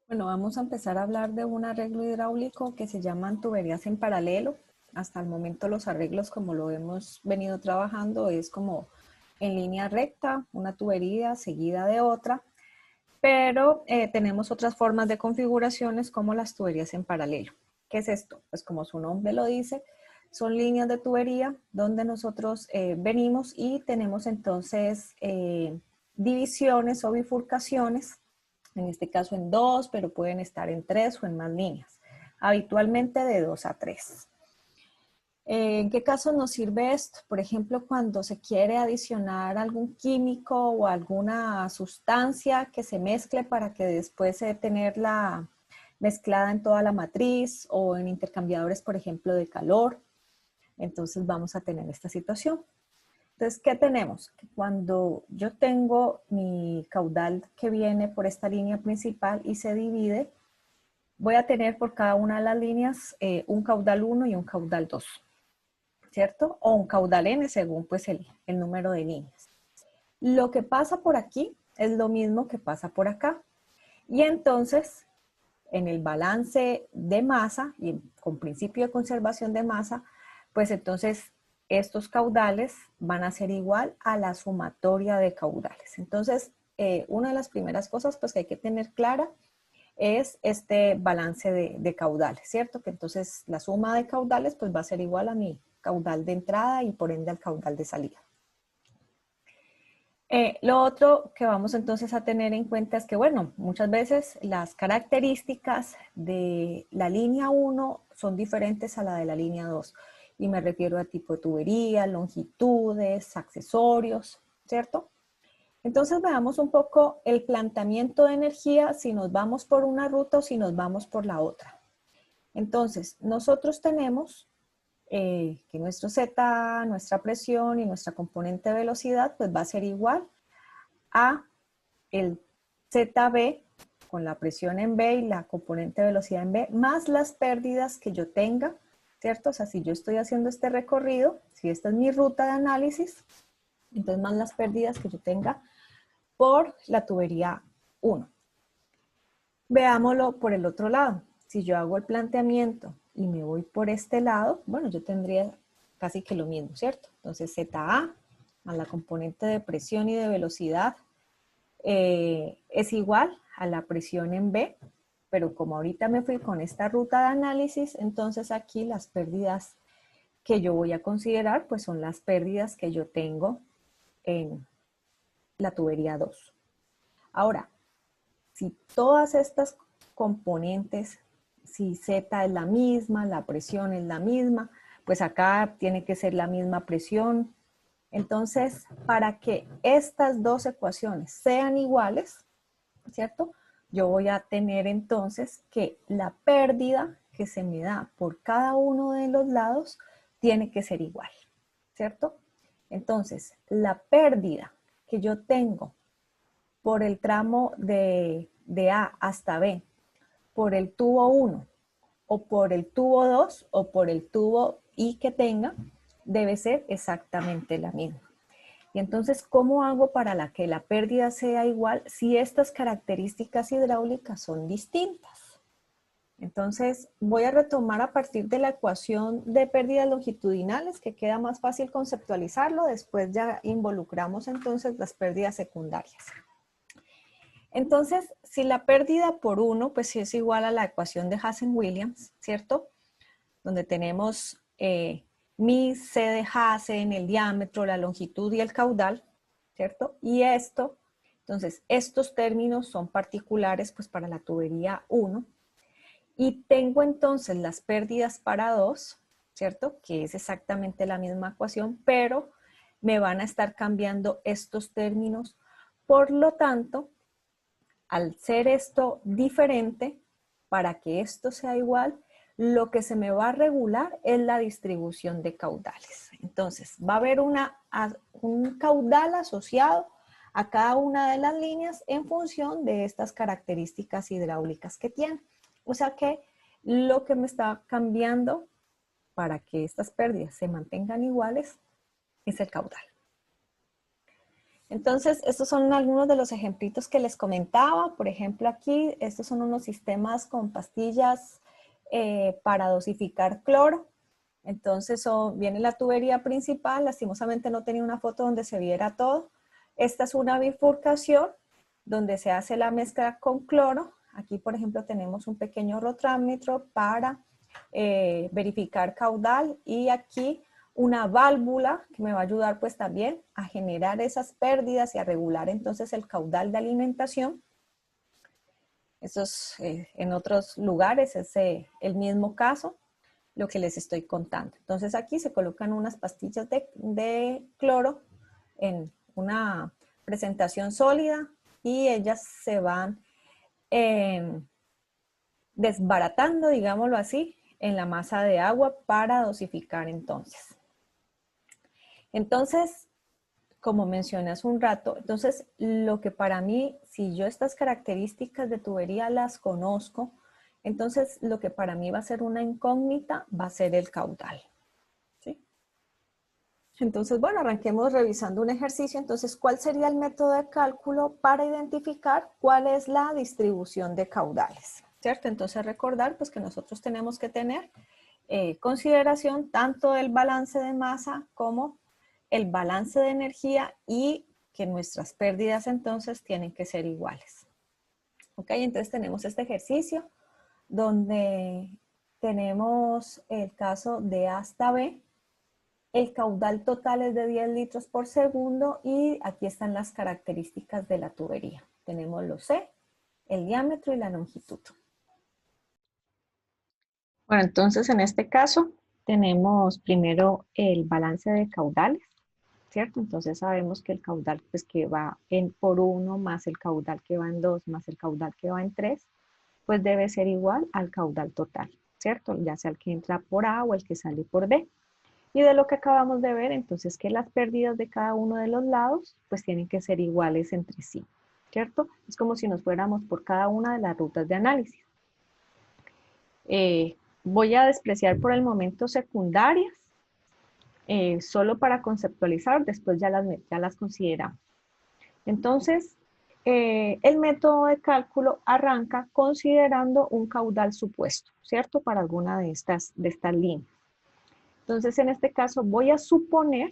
Bueno, vamos a empezar a hablar de un arreglo hidráulico que se llaman tuberías en paralelo. Hasta el momento los arreglos, como lo hemos venido trabajando, es como en línea recta, una tubería seguida de otra, pero tenemos otras formas de configuraciones como las tuberías en paralelo. ¿Qué es esto? Pues como su nombre lo dice, son líneas de tubería donde nosotros venimos y tenemos entonces divisiones o bifurcaciones, en este caso en dos, pero pueden estar en tres o en más líneas, habitualmente de 2 a 3. ¿En qué caso nos sirve esto? Por ejemplo, cuando se quiere adicionar algún químico o alguna sustancia que se mezcle para que después tenerla mezclada en toda la matriz o en intercambiadores, por ejemplo, de calor. Entonces vamos a tener esta situación. Entonces, ¿qué tenemos? Que cuando yo tengo mi caudal que viene por esta línea principal y se divide, voy a tener por cada una de las líneas un caudal 1 y un caudal 2, ¿cierto? O un caudal n según pues el número de líneas. Lo que pasa por aquí es lo mismo que pasa por acá. Y entonces, en el balance de masa y con principio de conservación de masa, pues entonces estos caudales van a ser igual a la sumatoria de caudales. Entonces, una de las primeras cosas pues que hay que tener clara es este balance de caudales, ¿cierto? Que entonces la suma de caudales pues va a ser igual a mi caudal de entrada y por ende al caudal de salida. Lo otro que vamos entonces a tener en cuenta es que, bueno, muchas veces las características de la línea 1 son diferentes a la de la línea 2. Y me refiero a tipo de tubería, longitudes, accesorios, ¿cierto? Entonces veamos un poco el planteamiento de energía, si nos vamos por una ruta o si nos vamos por la otra. Entonces, nosotros tenemos que nuestro Z, nuestra presión y nuestra componente de velocidad, pues va a ser igual a el ZB con la presión en B y la componente de velocidad en B, más las pérdidas que yo tenga, ¿cierto? O sea, si yo estoy haciendo este recorrido, si esta es mi ruta de análisis, entonces más las pérdidas que yo tenga por la tubería 1. Veámoslo por el otro lado. Si yo hago el planteamiento y me voy por este lado, bueno, yo tendría casi que lo mismo, ¿cierto? Entonces ZA a la componente de presión y de velocidad es igual a la presión en B, pero como ahorita me fui con esta ruta de análisis, entonces aquí las pérdidas que yo voy a considerar, pues son las pérdidas que yo tengo en la tubería 2. Ahora, si todas estas componentes, si Z es la misma, la presión es la misma, pues acá tiene que ser la misma presión. Entonces, para que estas dos ecuaciones sean iguales, ¿cierto? Yo voy a tener entonces que la pérdida que se me da por cada uno de los lados tiene que ser igual, ¿cierto? Entonces, la pérdida que yo tengo por el tramo de A hasta B, por el tubo 1, o por el tubo 2, o por el tubo I que tenga, debe ser exactamente la misma. Y entonces, ¿cómo hago para que la pérdida sea igual si estas características hidráulicas son distintas? Entonces, voy a retomar a partir de la ecuación de pérdidas longitudinales, que queda más fácil conceptualizarlo. Después ya involucramos entonces las pérdidas secundarias. Entonces, si la pérdida por 1, pues sí es igual a la ecuación de Hazen-Williams, ¿cierto? Donde tenemos mi C de Hazen, el diámetro, la longitud y el caudal, ¿cierto? Y esto, entonces, estos términos son particulares pues para la tubería 1. Y tengo entonces las pérdidas para 2, ¿cierto? Que es exactamente la misma ecuación, pero me van a estar cambiando estos términos. Por lo tanto, al ser esto diferente, para que esto sea igual, lo que se me va a regular es la distribución de caudales. Entonces, va a haber un caudal asociado a cada una de las líneas en función de estas características hidráulicas que tiene. O sea que lo que me está cambiando para que estas pérdidas se mantengan iguales es el caudal. Entonces, estos son algunos de los ejemplitos que les comentaba. Por ejemplo, aquí, estos son unos sistemas con pastillas para dosificar cloro. Entonces, viene la tubería principal. Lastimosamente no tenía una foto donde se viera todo. Esta es una bifurcación donde se hace la mezcla con cloro. Aquí, por ejemplo, tenemos un pequeño rotrámetro para verificar caudal, y aquí una válvula que me va a ayudar pues también a generar esas pérdidas y a regular entonces el caudal de alimentación. Eso es, en otros lugares es el mismo caso, lo que les estoy contando. Entonces aquí se colocan unas pastillas de cloro en una presentación sólida y ellas se van desbaratando, digámoslo así, en la masa de agua para dosificar entonces. Entonces, como mencioné hace un rato, entonces lo que para mí, si yo estas características de tubería las conozco, entonces lo que para mí va a ser una incógnita va a ser el caudal. ¿Sí? Entonces, bueno, arranquemos revisando un ejercicio. Entonces, ¿cuál sería el método de cálculo para identificar cuál es la distribución de caudales? ¿Cierto? Entonces, recordar pues que nosotros tenemos que tener consideración tanto del balance de masa como el balance de energía, y que nuestras pérdidas entonces tienen que ser iguales. Ok, entonces tenemos este ejercicio donde tenemos el caso de A hasta B. El caudal total es de 10 litros por segundo y aquí están las características de la tubería. Tenemos los C, el diámetro y la longitud. Bueno, entonces en este caso tenemos primero el balance de caudales, ¿cierto? Entonces sabemos que el caudal pues, que va en por 1 más el caudal que va en 2 más el caudal que va en 3, pues debe ser igual al caudal total, ¿cierto? Ya sea el que entra por A o el que sale por B. Y de lo que acabamos de ver, entonces que las pérdidas de cada uno de los lados pues tienen que ser iguales entre sí, ¿cierto? Es como si nos fuéramos por cada una de las rutas de análisis. Voy a despreciar por el momento secundarias, solo para conceptualizar, después ya las consideramos. Entonces, el método de cálculo arranca considerando un caudal supuesto, ¿cierto? Para alguna de estas líneas. Entonces, en este caso voy a suponer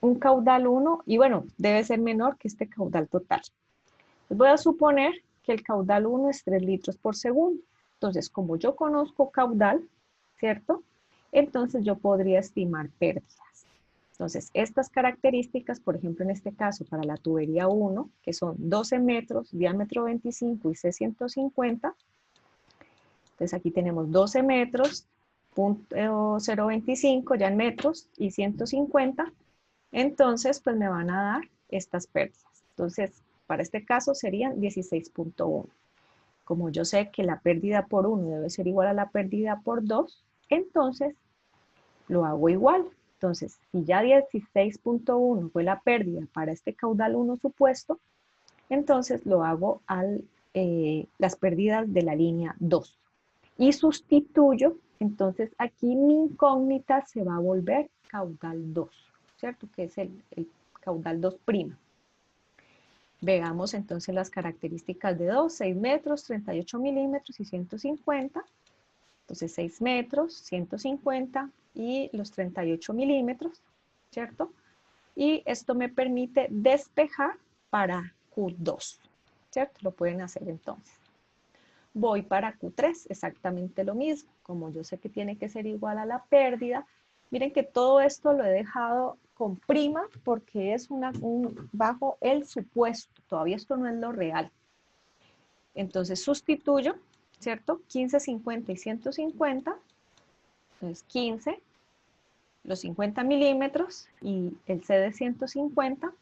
un caudal 1, y bueno, debe ser menor que este caudal total. Entonces, voy a suponer que el caudal 1 es 3 litros por segundo. Entonces, como yo conozco caudal, ¿cierto? Entonces yo podría estimar pérdidas. Entonces, estas características, por ejemplo, en este caso, para la tubería 1, que son 12 metros, diámetro 25 y C 150, entonces aquí tenemos 12 metros, 0.025 ya en metros y 150, entonces pues me van a dar estas pérdidas. Entonces, para este caso serían 16.1. Como yo sé que la pérdida por 1 debe ser igual a la pérdida por 2, entonces lo hago igual. Entonces, si ya 16.1 fue la pérdida para este caudal 1 supuesto, entonces lo hago a las pérdidas de la línea 2. Y sustituyo, entonces aquí mi incógnita se va a volver caudal 2, ¿cierto? Que es el caudal 2'. Veamos entonces las características de 2, 6 metros, 38 milímetros y 150. Entonces 6 metros, 150 y los 38 milímetros, ¿cierto? Y esto me permite despejar para Q2, ¿cierto? Lo pueden hacer entonces. Voy para Q3, exactamente lo mismo. Como yo sé que tiene que ser igual a la pérdida, miren que todo esto lo he dejado con prima porque es bajo el supuesto. Todavía esto no es lo real. Entonces sustituyo, ¿cierto? 15, 50 y 150. Entonces 15, los 50 milímetros y el C de 150.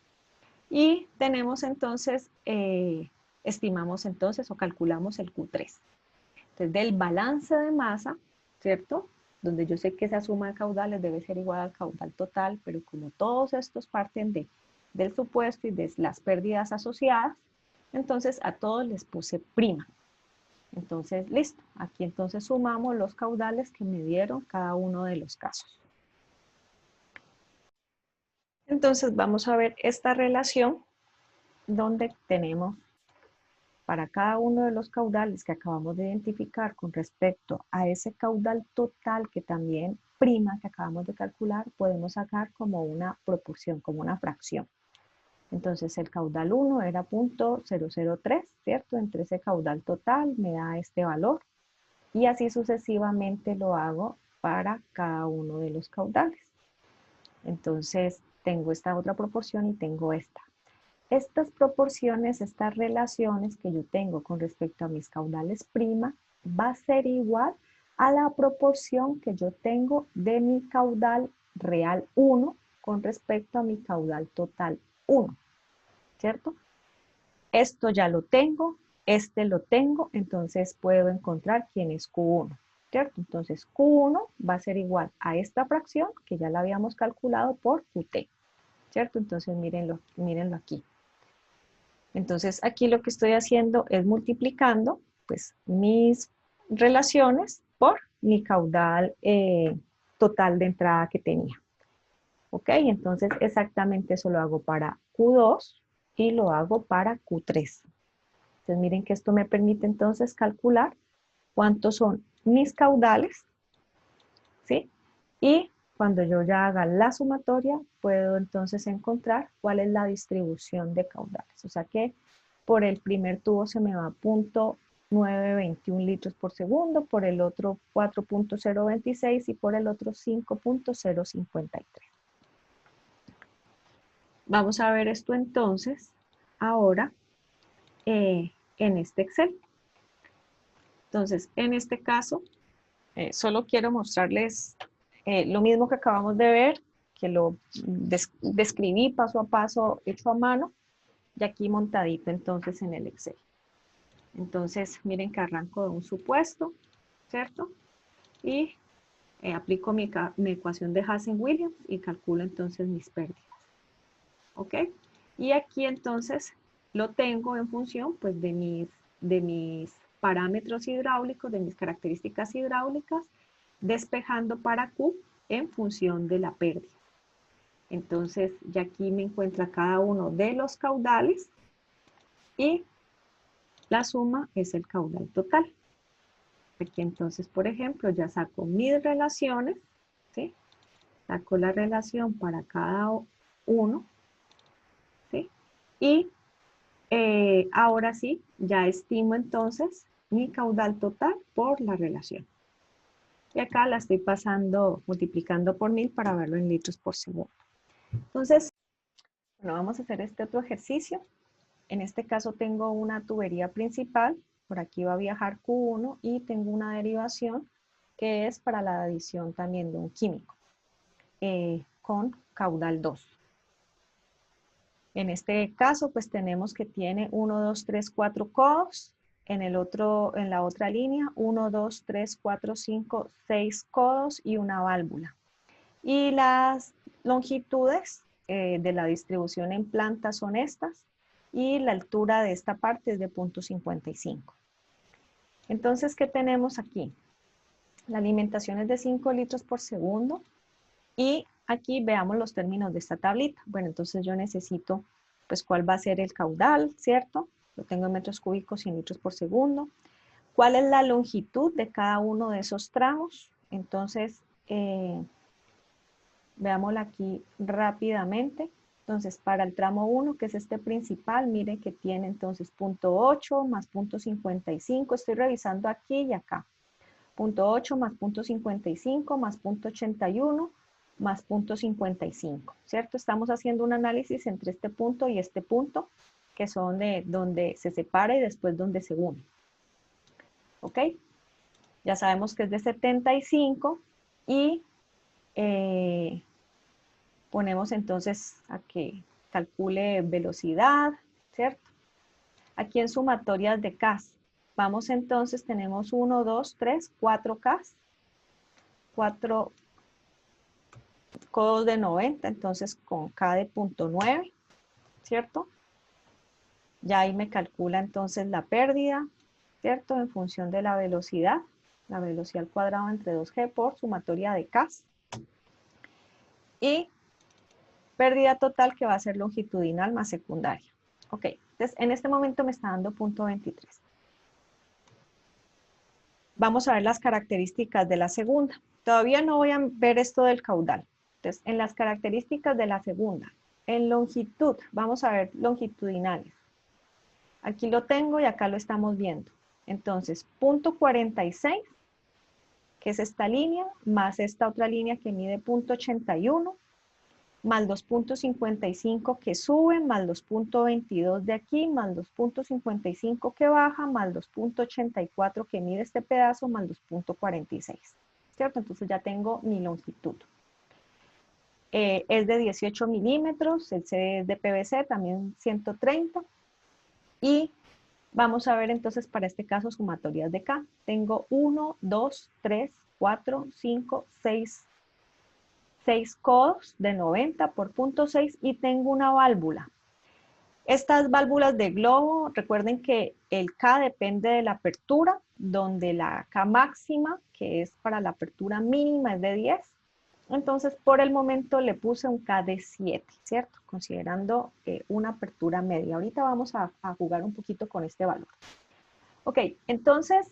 Y tenemos entonces, estimamos entonces o calculamos el Q3. Entonces, del balance de masa, ¿cierto? Donde yo sé que esa suma de caudales debe ser igual al caudal total, pero como todos estos parten del supuesto y de las pérdidas asociadas, entonces a todos les puse prima. Entonces, listo. Aquí entonces sumamos los caudales que me dieron cada uno de los casos. Entonces vamos a ver esta relación donde tenemos para cada uno de los caudales que acabamos de identificar con respecto a ese caudal total que también prima que acabamos de calcular, podemos sacar como una proporción, como una fracción. Entonces el caudal 1 era 0.003, ¿cierto? Entre ese caudal total me da este valor y así sucesivamente lo hago para cada uno de los caudales. Entonces tengo esta otra proporción y tengo esta. Estas proporciones, estas relaciones que yo tengo con respecto a mis caudales prima, va a ser igual a la proporción que yo tengo de mi caudal real 1 con respecto a mi caudal total 1, ¿cierto? Esto ya lo tengo, este lo tengo, entonces puedo encontrar quién es Q1, ¿cierto? Entonces Q1 va a ser igual a esta fracción que ya la habíamos calculado por QT, ¿cierto? Entonces mírenlo aquí. Entonces aquí lo que estoy haciendo es multiplicando pues mis relaciones por mi caudal total de entrada que tenía. ¿Ok? Entonces exactamente eso lo hago para Q2 y lo hago para Q3. Entonces miren que esto me permite entonces calcular cuántos son mis caudales, ¿sí? Y cuando yo ya haga la sumatoria, puedo entonces encontrar cuál es la distribución de caudales. O sea que por el primer tubo se me va 0.921 litros por segundo, por el otro 4.026 y por el otro 5.053. Vamos a ver esto entonces ahora en este Excel. Entonces, en este caso, solo quiero mostrarles lo mismo que acabamos de ver, que lo describí paso a paso, hecho a mano, y aquí montadito entonces en el Excel. Entonces, miren que arranco de un supuesto, ¿cierto? Y aplico mi ecuación de Hazen-Williams y calculo entonces mis pérdidas. ¿Ok? Y aquí entonces lo tengo en función pues de mis parámetros hidráulicos, de mis características hidráulicas, despejando para Q en función de la pérdida. Entonces ya aquí me encuentra cada uno de los caudales y la suma es el caudal total. Aquí entonces, por ejemplo, ya saco mis relaciones, ¿sí? Saco la relación para cada uno, ¿sí? Y ahora sí, ya estimo entonces mi caudal total por la relación. Y acá la estoy pasando, multiplicando por 1000 para verlo en litros por segundo. Entonces, bueno, vamos a hacer este otro ejercicio. En este caso tengo una tubería principal, por aquí va a viajar Q1 y tengo una derivación que es para la adición también de un químico con caudal 2. En este caso, pues tenemos que tiene 1, 2, 3, 4 codos. En la otra línea, 1, 2, 3, 4, 5, 6 codos y una válvula. Y las longitudes de la distribución en planta son estas. Y la altura de esta parte es de 0.55. Entonces, ¿qué tenemos aquí? La alimentación es de 5 litros por segundo. Y aquí veamos los términos de esta tablita. Bueno, entonces yo necesito, pues, cuál va a ser el caudal, ¿cierto? Lo tengo en metros cúbicos y en litros por segundo. ¿Cuál es la longitud de cada uno de esos tramos? Entonces, veámosla aquí rápidamente. Entonces, para el tramo 1, que es este principal, miren que tiene entonces 0.8 más 0.55. Estoy revisando aquí y acá. 0.8 más 0.55 más 0.81 más 0.55, ¿cierto? Estamos haciendo un análisis entre este punto y este punto, que son de donde se separa y después donde se une. ¿Ok? Ya sabemos que es de 75 y ponemos entonces a que calcule velocidad, ¿cierto? Aquí en sumatorias de Ks. Vamos entonces, tenemos 1, 2, 3, 4 Ks. 4 codos de 90, entonces con K de 0.9, ¿cierto? Ya ahí me calcula entonces la pérdida, ¿cierto? En función de la velocidad al cuadrado entre 2G por sumatoria de K. Y pérdida total que va a ser longitudinal más secundaria. Ok, entonces en este momento me está dando punto 23. Vamos a ver las características de la segunda. Todavía no voy a ver esto del caudal. Entonces, en las características de la segunda, en longitud, vamos a ver longitudinales. Aquí lo tengo y acá lo estamos viendo. Entonces, punto 46, que es esta línea, más esta otra línea que mide punto 81, más los puntos 55 que suben, más los puntos 22 de aquí, más los puntos 55 que baja, más los puntos 84 que mide este pedazo, más los puntos 46. ¿Cierto? Entonces ya tengo mi longitud. Es de 18 milímetros, el CD es de PVC, también 130. Y vamos a ver entonces para este caso sumatorias de K. Tengo 1, 2, 3, 4, 5, 6 codos de 90 por punto 6 y tengo una válvula. Estas válvulas de globo, recuerden que el K depende de la apertura, donde la K máxima, que es para la apertura mínima, es de 10. Entonces, por el momento le puse un K de 7, ¿cierto? Considerando una apertura media. Ahorita vamos a jugar un poquito con este valor. Ok, entonces,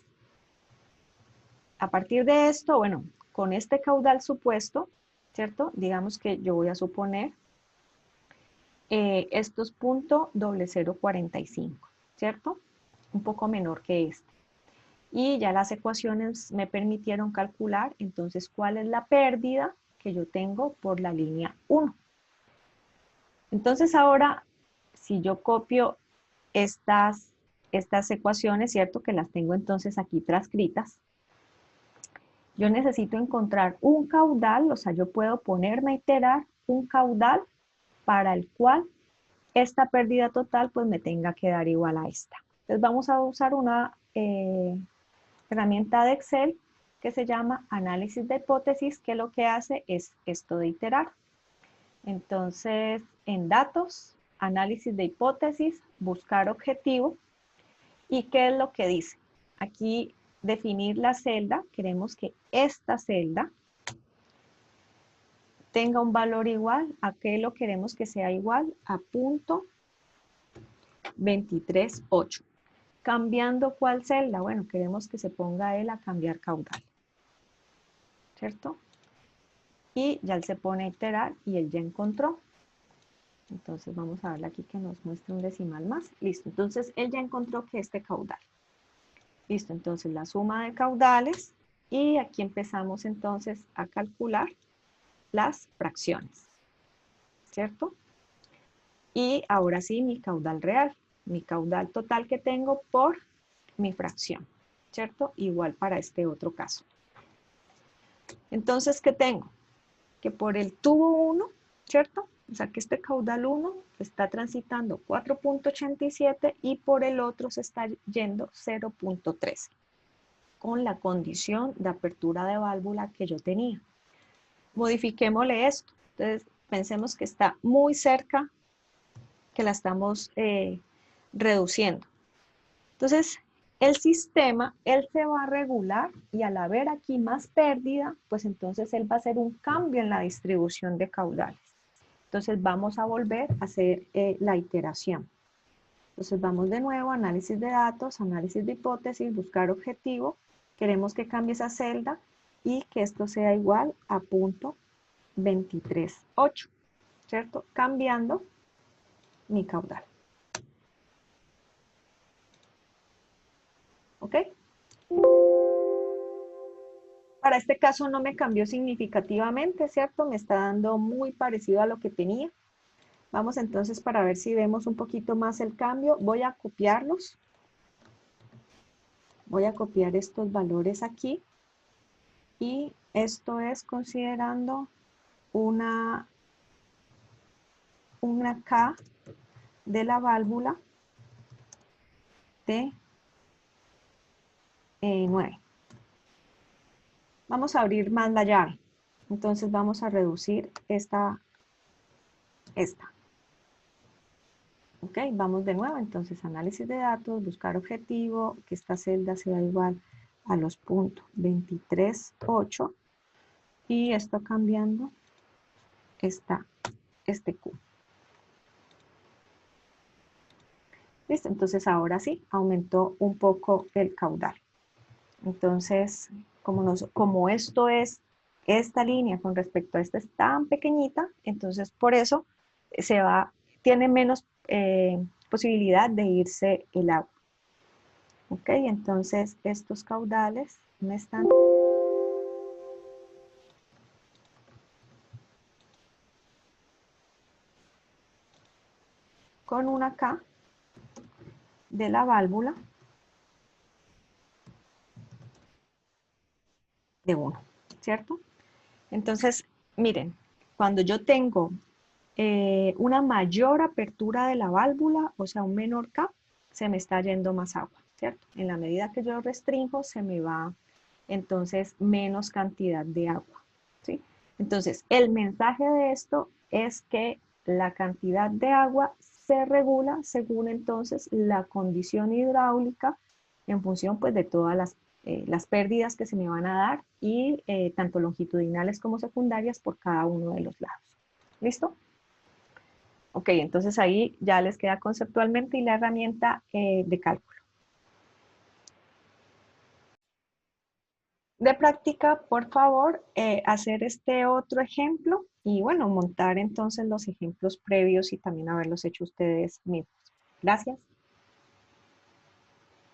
a partir de esto, bueno, con este caudal supuesto, ¿cierto? Digamos que yo voy a suponer estos punto 0.045, ¿cierto? Un poco menor que este. Y ya las ecuaciones me permitieron calcular, entonces, cuál es la pérdida que yo tengo por la línea 1. Entonces ahora, si yo copio estas ecuaciones, ¿cierto? Que las tengo entonces aquí transcritas. Yo necesito encontrar un caudal, o sea, yo puedo ponerme a iterar un caudal para el cual esta pérdida total pues me tenga que dar igual a esta. Entonces vamos a usar una herramienta de Excel que se llama análisis de hipótesis, que lo que hace es esto de iterar. Entonces, en datos, análisis de hipótesis, buscar objetivo. ¿Y qué es lo que dice? Aquí definir la celda, queremos que esta celda tenga un valor igual, ¿a qué lo queremos que sea igual? A punto 23.8. ¿Cambiando cuál celda? Bueno, queremos que se ponga él a cambiar caudal, ¿cierto? Y ya él se pone a iterar y él ya encontró. Entonces vamos a darle aquí que nos muestre un decimal más. Listo, entonces él ya encontró que este caudal. Listo, entonces la suma de caudales y aquí empezamos entonces a calcular las fracciones, ¿cierto? Y ahora sí mi caudal real, mi caudal total que tengo por mi fracción, ¿cierto? Igual para este otro caso. Entonces, ¿qué tengo? Que por el tubo 1, ¿cierto? O sea que este caudal 1 está transitando 4.87 y por el otro se está yendo 0.13 con la condición de apertura de válvula que yo tenía. Modifiquémosle esto. Entonces, pensemos que está muy cerca, que la estamos reduciendo. Entonces, el sistema, él se va a regular y al haber aquí más pérdida, pues entonces él va a hacer un cambio en la distribución de caudales. Entonces vamos a volver a hacer la iteración. Entonces vamos de nuevo, análisis de datos, análisis de hipótesis, buscar objetivo. Queremos que cambie esa celda y que esto sea igual a punto 23.8, ¿cierto? Cambiando mi caudal. ¿Ok? Para este caso no me cambió significativamente, ¿cierto? Me está dando muy parecido a lo que tenía. Vamos entonces para ver si vemos un poquito más el cambio. Voy a copiarlos. Voy a copiar estos valores aquí. Y esto es considerando una K de la válvula de 9. Vamos a abrir más la llave. Entonces vamos a reducir esta. Ok, vamos de nuevo. Entonces análisis de datos, buscar objetivo, que esta celda sea igual a los puntos 23.8 y esto cambiando esta este Q. ¿Listo? Entonces ahora sí, aumentó un poco el caudal. Entonces, como esto es, esta línea con respecto a esta es tan pequeñita, entonces por eso tiene menos posibilidad de irse el agua. ¿Ok? Entonces estos caudales me están... con una K de la válvula de 1, ¿cierto? Entonces, miren, cuando yo tengo una mayor apertura de la válvula, o sea, un menor K, se me está yendo más agua, ¿cierto? En la medida que yo restringo, se me va entonces menos cantidad de agua, ¿sí? Entonces, el mensaje de esto es que la cantidad de agua se regula según entonces la condición hidráulica en función pues de todas las pérdidas que se me van a dar y tanto longitudinales como secundarias por cada uno de los lados. ¿Listo? Ok, entonces ahí ya les queda conceptualmente y la herramienta de cálculo. De práctica, por favor, hacer este otro ejemplo y bueno, montar entonces los ejemplos previos y también haberlos hecho ustedes mismos. Gracias.